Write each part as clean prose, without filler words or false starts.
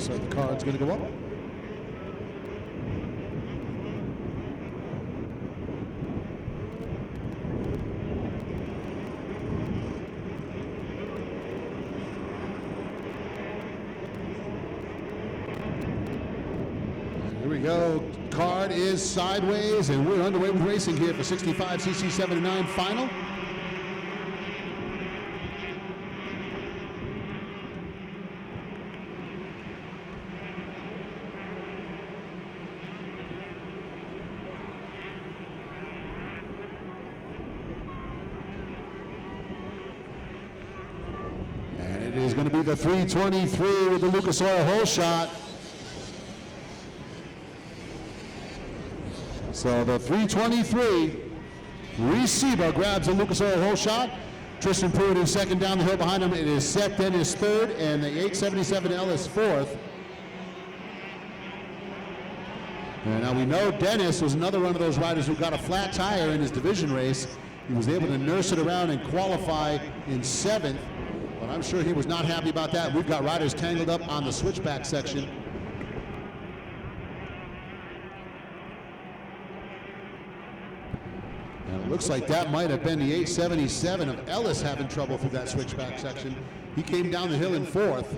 Looks like the card's going to go up. Here we go. Card is sideways, and we're underway with racing here for 65cc 7 and 9 final. And it is going to be the 323 with the Lucas Oil hole shot. So the 323, Receiver grabs a Lucas Oil hole shot. Tristan Pruitt in second down the hill behind him. It is Seth Dennis third, and the 877 Ellis fourth. And now we know Dennis was another one of those riders who got a flat tire in his division race. He was able to nurse it around and qualify in seventh, but I'm sure he was not happy about that. We've got riders tangled up on the switchback section. And it looks like that might have been the 877 of Ellis having trouble through that switchback section. He came down the hill in fourth.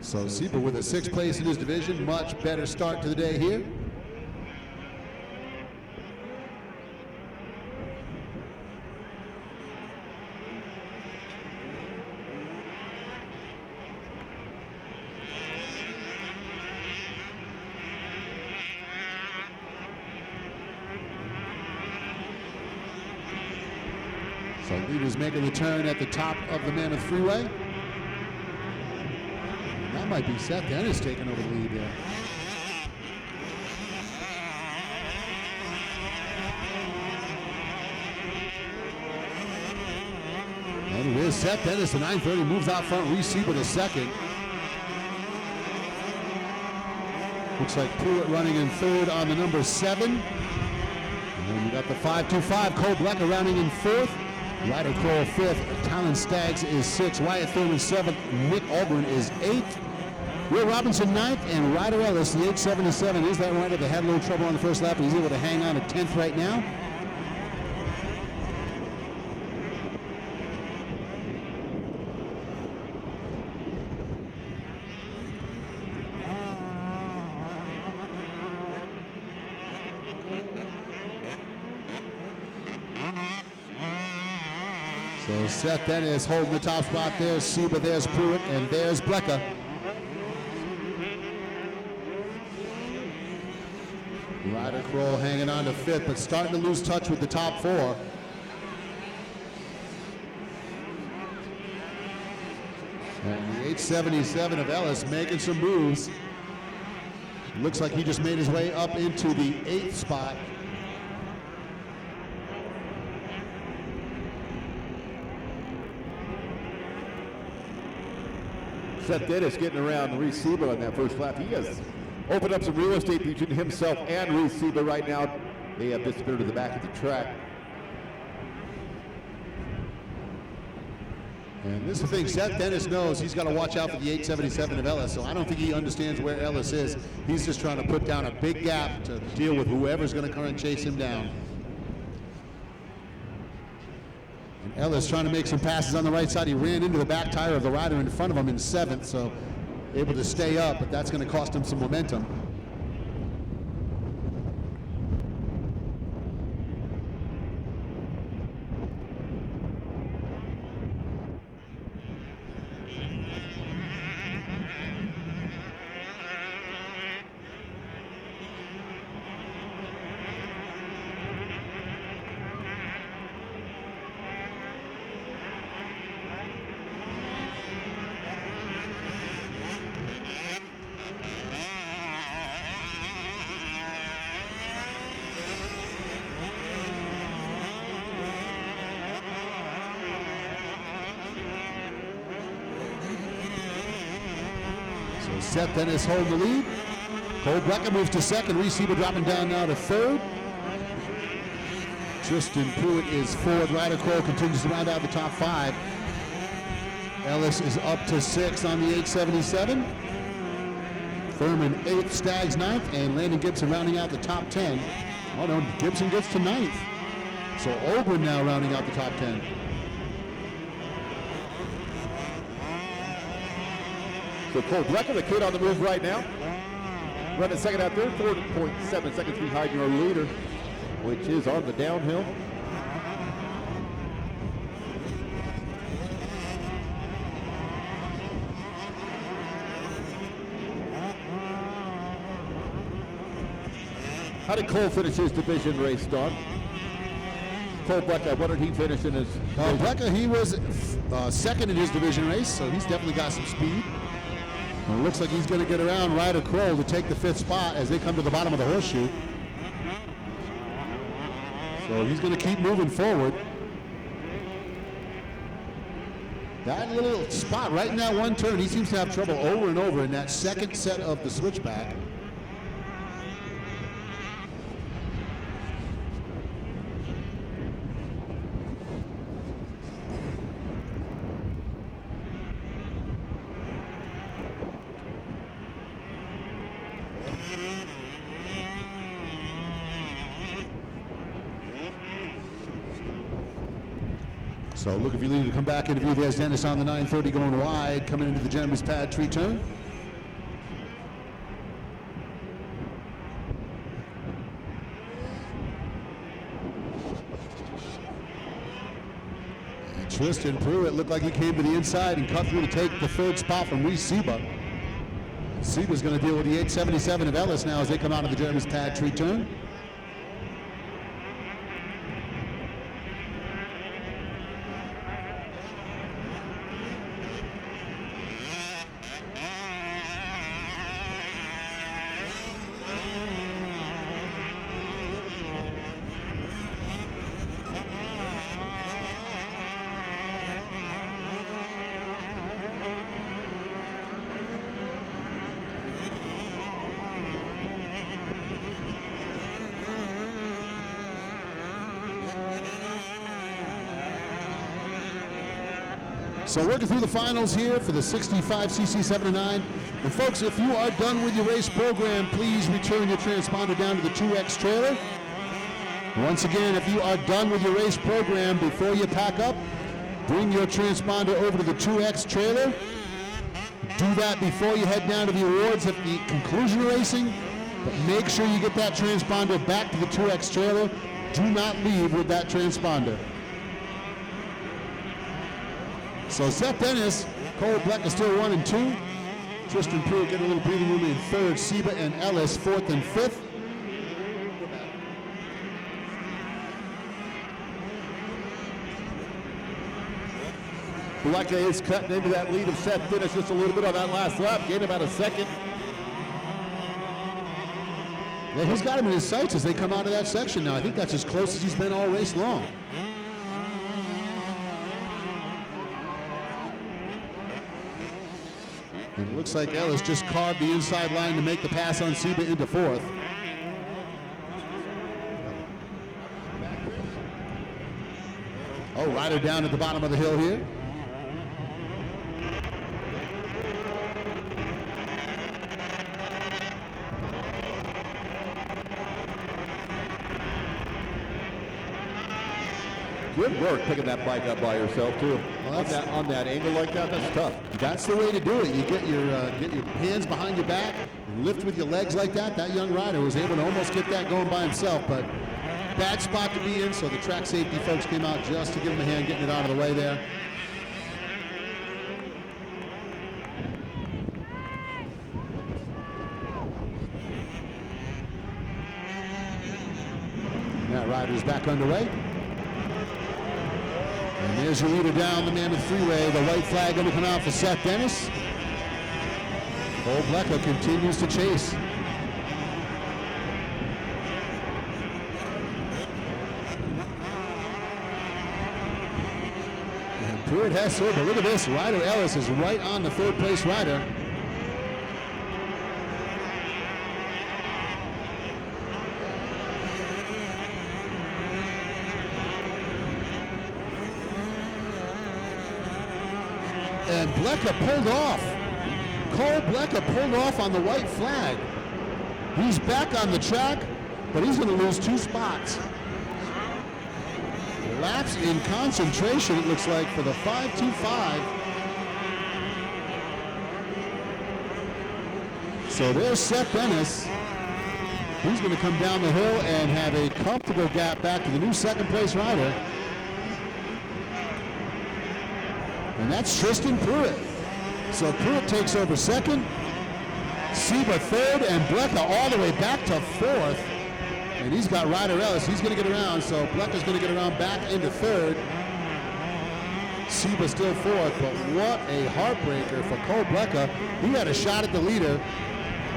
So Sieber with a sixth place in his division, much better start to the day here. So leaders making the turn at the top of the Mammoth Freeway. That might be Seth Dennis taking over the lead there. And it is Seth Dennis, the 930, moves out front. Receiver the second. Looks like Pruitt running in third on the number 7. And we got the 525, Cole Blecker rounding in fourth. Ryder Kroll fifth. Talon Staggs is sixth. Wyatt Thurman seventh. Nick Albrin is eighth. Will Robinson ninth, and Ryder Ellis, the 877, is that rider that had a little trouble on the first lap, but he's able to hang on to 10th right now. So Seth Dennis holding the top spot there. Sieber, there's Pruitt, and there's Blecker. Ryder Kroll hanging on to fifth, but starting to lose touch with the top four. And the 877 of Ellis making some moves. Looks like he just made his way up into the 8th spot. Seth Dennis getting around Receiver on that first lap. He has opened up some real estate between himself and Receiver right now. They have disappeared to the back of the track. And this is the thing, Seth Dennis knows he's got to watch out for the 877 of Ellis, so I don't think he understands where Ellis is. He's just trying to put down a big gap to deal with whoever's going to come and chase him down. And Ellis trying to make some passes on the right side. He ran into the back tire of the rider in front of him in 7th, so able to stay up, but that's going to cost him some momentum. Seth Dennis holding the lead. Cole Blecker moves to second. Reese Sieber dropping down now to third. Tristan Pruitt is fourth. Ryder Cole continues to round out the top 5. Ellis is up to 6th on the 877. Thurman 8th, Staggs 9th, and Landon Gibson rounding out the top 10. Oh no, Gibson gets to 9th. So Ogren now rounding out the top 10. So Cole Blecker, the kid on the move right now. Running second out there, 4.7 seconds behind your leader, which is on the downhill. How did Cole finish his division race, Don? Cole Blecker, what did he finish in his? Blecker, he was second in his division race, so he's definitely got some speed. And it looks like he's going to get around Ryder Kroll to take the 5th spot as they come to the bottom of the horseshoe. So he's going to keep moving forward. That little spot right in that one turn, he seems to have trouble over and over in that second set of the switchback. So look, if you need to come back into view, there's Dennis on the 930 going wide, coming into the gentleman's pad tree turn. And Tristan Pruitt looked like he came to the inside and cut through to take the 3rd spot from Reese Seba. Seba's going to deal with the 877 of Ellis now as they come out of the gentleman's pad tree turn. So working through the finals here for the 65cc 7-9. And folks, if you are done with your race program, please return your transponder down to the 2X trailer. Once again, if you are done with your race program, before you pack up, bring your transponder over to the 2X trailer. Do that before you head down to the awards at the conclusion of racing. But make sure you get that transponder back to the 2X trailer. Do not leave with that transponder. So Seth Dennis, Cole Blecker still 1 and 2. Tristan Pruitt getting a little breathing room in 3rd. Seba and Ellis 4th and 5th. Blecker is cutting into that lead of Seth Dennis just a little bit on that last lap, gained about a second. Yeah, he's got him in his sights as they come out of that section now. I think that's as close as he's been all race long. And it looks like Ellis just carved the inside line to make the pass on Seba into 4th. Oh, Ryder down at the bottom of the hill here. Good work picking that bike up by yourself too. Well, on that angle like that, that's tough. That's the way to do it. You get your hands behind your back, lift with your legs like that. That young rider was able to almost get that going by himself, but bad spot to be in, so the track safety folks came out just to give him a hand getting it out of the way there. And that rider's back underway. And there's your leader down the Mammoth Freeway. The white flag going to come out for Seth Dennis. Cole Blecker continues to chase. And Pruitt has served, but look at this. Ryder Ellis is right on the 3rd place rider. and Blecker pulled off. Cole Blecker pulled off on the white flag. He's back on the track, but he's going to lose 2 spots. Lapse in concentration, it looks like, for the 5.25. So there's Seth Dennis. He's going to come down the hill and have a comfortable gap back to the new second place rider. And that's Tristan Pruitt. So Pruitt takes over second, Seba third, and Blecker all the way back to fourth. And he's got Ryder Ellis. He's going to get around, so Blecker's going to get around back into third. Seba still fourth, but what a heartbreaker for Cole Blecker. He had a shot at the leader,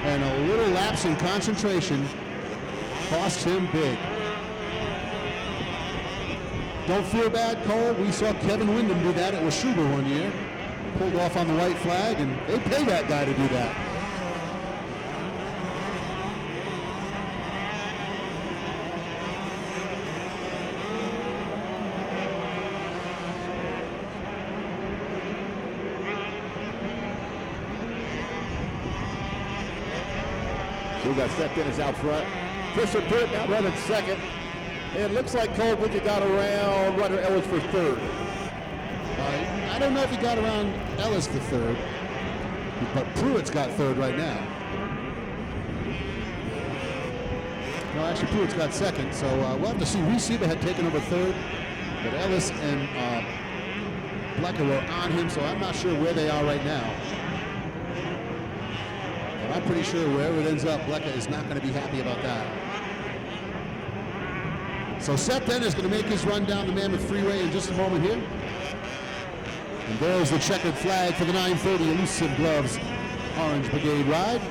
and a little lapse in concentration cost him big. Don't feel bad, Cole. We saw Kevin Windham do that at Washougal one year. Pulled off on the white flag, and they pay that guy to do that. So we got Seth Dennis out front. Tristan Pruitt now running second. And it looks like Cole Blecker got around Ryder Ellis for third. I don't know if he got around Ellis for third, but Pruitt's got third right now. No, actually Pruitt's got second, so we'll have to see. Reese Seba had taken over third, but Ellis and Blecker were on him, so I'm not sure where they are right now. But I'm pretty sure wherever it ends up, Blecker is not going to be happy about that. So Seth Dennis is going to make his run down the Mammoth Freeway in just a moment here. And there's the checkered flag for the 930 Elusive Gloves Orange Brigade ride.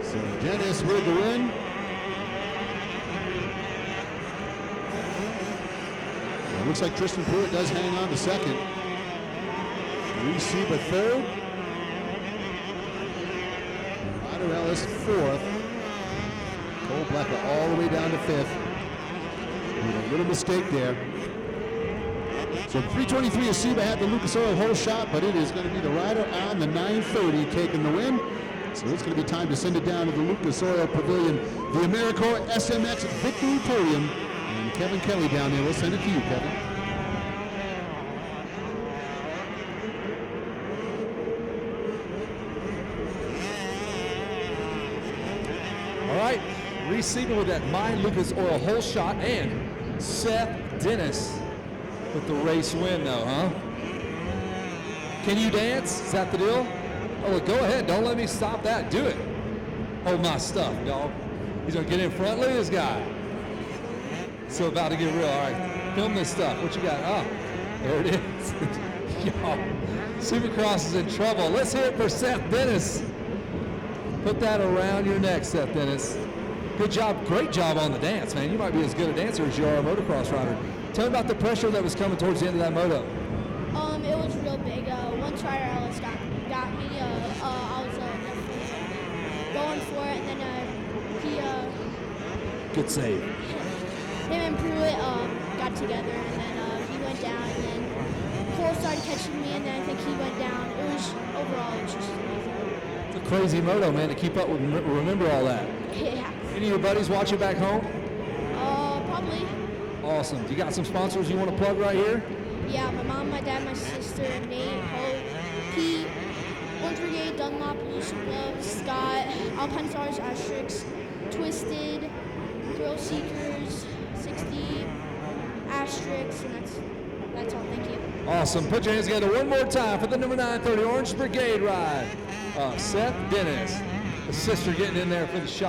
So Dennis with the win. It looks like Tristan Pruitt does hang on to second. Reese Seba third. Ryder Ellis fourth. Cole Blecker all the way down to fifth. With a little mistake there. So 323 is Seba had the Lucas Oil hole shot, but it is going to be the rider on the 930 taking the win. So it's going to be time to send it down to the Lucas Oil Pavilion. The AmeriCorps SMX Victory Podium. And Kevin Kelly down there. We'll send it to you, Kevin. All right, Reese Seba with that My Lucas Oil hole shot, and Seth Dennis with the race win, though, huh? Can you dance? Is that the deal? Oh, well, go ahead. Don't let me stop that. Do it. Hold my stuff, dog. He's gonna get in front. Look at this guy. So about to get real. All right, film this stuff. What you got? Oh, there it is. Yo, Supercross is in trouble. Let's hear it for Seth Dennis. Put that around your neck, Seth Dennis. Good job, great job on the dance, man. You might be as good a dancer as you are a motocross rider. Tell me about the pressure that was coming towards the end of that moto. It was real big. Once Ryder Ellis got me, I was going for it, and then Good save. him and Pruitt got together, and then he went down, and then Cole started catching me, and then I think he went down. Overall, it was just amazing. It's a crazy moto, man, to keep up with, remember all that. Yeah. Any of your buddies watch it back home? Probably. Awesome. You got some sponsors you want to plug right here? Yeah, my mom, my dad, my sister, Nate, Hope, Pete, Orange Brigade, Dunlop, Elusive Gloves, Scott, Alpine Stars, Asterix, Twisted, Thrill Seekers, 60, Asterix, and that's all. Thank you. Awesome. Put your hands together one more time for the number 930 Orange Brigade ride. Seth Dennis, the sister getting in there for the shot.